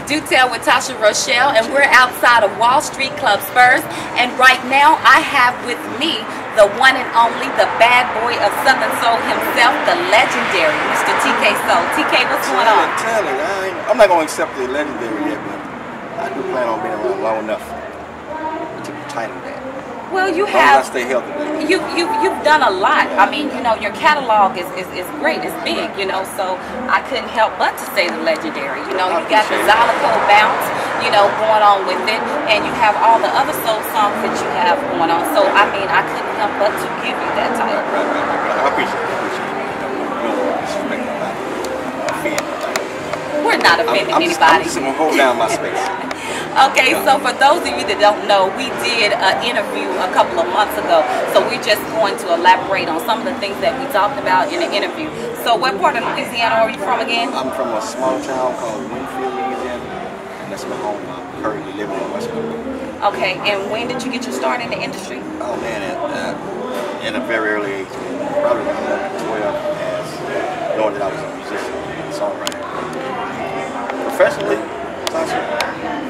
Do Tell with Tosha Rochelle, and we're outside of Wall Street Club Spurs. And right now, I have with me the one and only, the bad boy of Southern Soul himself, the legendary Mr. TK Soul. TK, what's going on? I'm not going to accept the legendary yet, but I do plan on being around long enough to be titled that. Well, you have. I stay healthy. You've done a lot. I mean, you know, your catalog is great. It's big, you know. So I couldn't help but to say the legendary. You know, you got the Xylophone bounce, you know, going on with it, and you have all the other soul songs that you have going on. So I mean, I couldn't help but to give you that title. Right. I appreciate it. We're not offending anybody. I'm just gonna hold down my space. Okay, so for those of you that don't know, we did an interview a couple of months ago. So we're just going to elaborate on some of the things that we talked about in the interview. So what part of Louisiana are you from again? I'm from a small town called Winfield, Louisiana, and that's my home. I'm currently living in West Coast. Okay, and when did you get your start in the industry? Oh man, at a very early age, probably around 12, as knowing that I was a musician and songwriter. Professionally,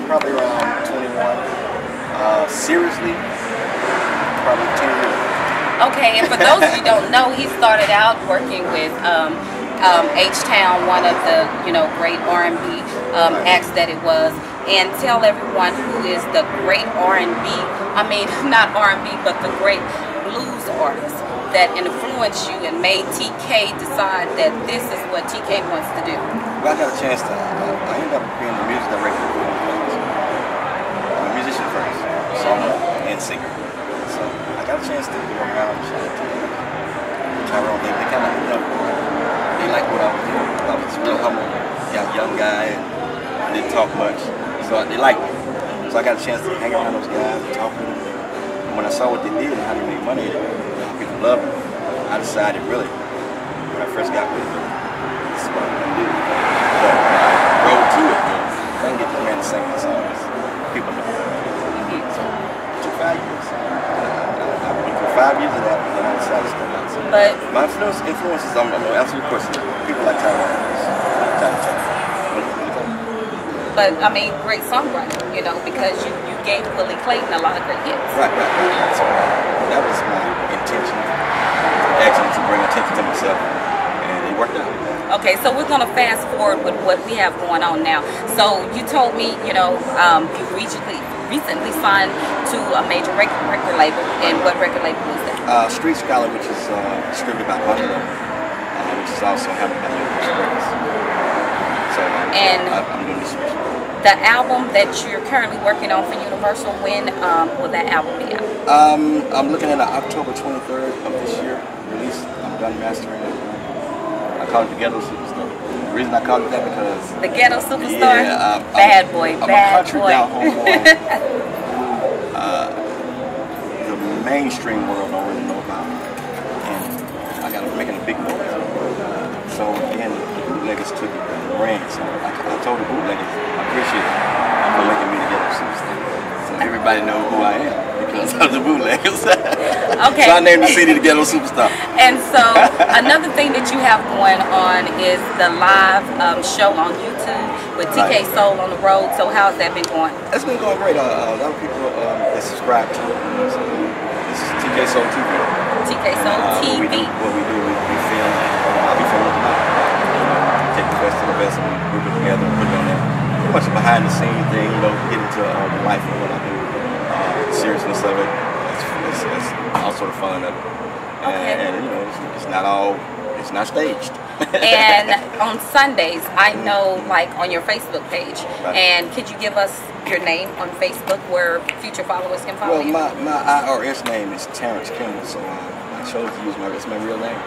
probably around 21. Seriously, probably 10 years. Okay, and for those of you who don't know, he started out working with H-Town, one of the great R&B acts that it was. And tell everyone who is the great R&B, I mean not R&B, but the great blues artist that influenced you and made TK decide that this is what TK wants to do. Well, I got a chance to, I ended up being the music director for the plays. I'm a musician first, songwriter and singer. So I got a chance to go around and shout to Tyrone. They kind of, they liked what I was doing. I was real humble, young guy, and I didn't talk much. So they liked me. So I got a chance to hang around those guys and talk with them. And when I saw what they did and how they made money, how people loved them, I decided really, when I first got with them, this is what I'm going to do. But I rode to it. I didn't get this man to sing my songs. People know. So it took 5 years. I went through 5 years of that, and then I decided to start out. So my influences, I'm going to answer your question. People like Tyrone. But I mean, great songwriter, because you gave Willie Clayton a lot of great hits. Right. So that was my intention, actually, to bring attention to myself, and it worked out. Okay, so we're gonna fast forward with what we have going on now. So you told me, you recently signed to a major record label, and what record label is that? Street Scholar, which is distributed by Buffalo, which is also handled by Universal Records. So I'm doing distribution. The album that you're currently working on for Universal, when will that album be out? I'm looking at October 23rd of this year release. I'm done mastering it. I call it the Ghetto Superstar. The reason I call it that because the Ghetto Superstar. Yeah, bad boy. I'm a country down home boy. The mainstream world don't really know about, and I got to making a big noise. So again, the bootleggers took the ring. So I told the bootleggers, I appreciate it for making me the Ghetto Superstar. So everybody knows who I am because of the bootleggers. Okay. So I named the city the Ghetto Superstar. And so another thing that you have going on is the live show on YouTube with TK Soul on the road. So how's that been going? It's been going great. A lot of people that subscribe to it. So this is TK Soul TV. TK Soul TV. What we do, we film. I'll be filming tonight. Take the best of the best and we group it together and put it on there. Pretty much a behind the scenes thing, get into the life of what I do, the seriousness of it. It's also the fun of it. And it's not all, it's not staged. And on Sundays, I know, like on your Facebook page, and could you give us your name on Facebook where future followers can follow you? Well, my IRS name is Terrence Kimball, so I chose to use my real name.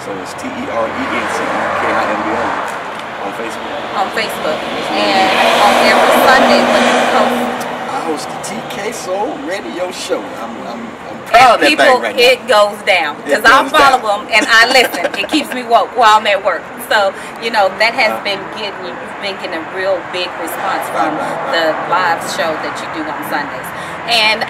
So it's TERENCKIMBL on Facebook. On Facebook. And on every Sunday, what do you post? I host the TK Soul Radio Show. I'm proud of that thing right now. It goes down because I follow them and I listen. It keeps me woke while I'm at work. So that has been you've been getting a real big response from the live show that you do on Sundays. And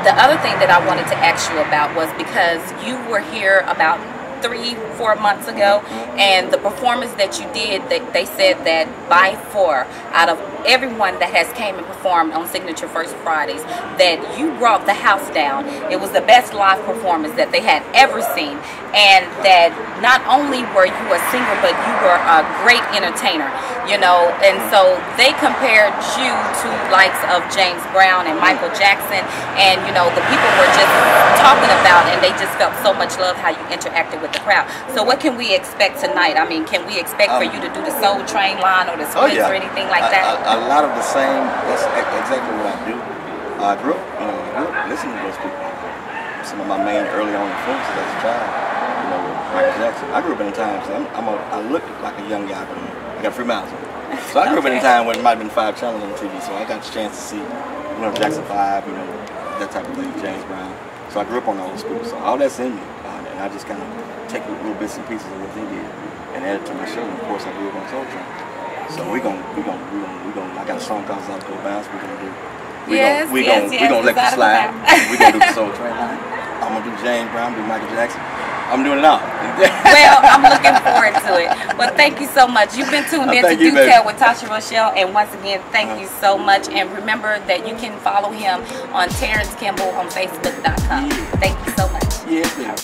the other thing that I wanted to ask you about was because you were here about 3-4 months ago, and the performance that you did, they said that by far, out of everyone that has came and performed on Signature First Fridays, that you brought the house down. It was the best live performance that they had ever seen, and that not only were you a singer, but you were a great entertainer, you know. And so they compared you to likes of James Brown and Michael Jackson, and you know, the people were just talking about, and they just felt so much love how you interacted with the crowd. So what can we expect tonight? I mean, can we expect for you to do the Soul Train line or the Splits or anything like that? A lot of the same. That's exactly what I do. I grew up listening to those people. Some of my main early on influences as a child, you know, Michael Jackson. I grew up in a time, so I look like a young guy, but I got 3 miles on me. So I grew up in a time when it might have been 5 channels on TV, so I got the chance to see, you know, Jackson 5, you know, that type of thing, James Brown. So I grew up on all those people, so all that's in me, and I just kind of take little bits and pieces of what they did and add it to my show. And of course, I grew up on Soul Train. So we gonna. I got a song called "South Go Bounce." We gonna let you slide. We gonna do the Soul Train line. I'm gonna do James Brown, do Michael Jackson. I'm doing it all. Well, I'm looking forward to it. Well, thank you so much. You've been tuned in to Do Tell with Tosha Rochelle, and once again, thank you so much. And remember that you can follow him on Terrence Kimball on Facebook.com. Thank you so much. Yeah.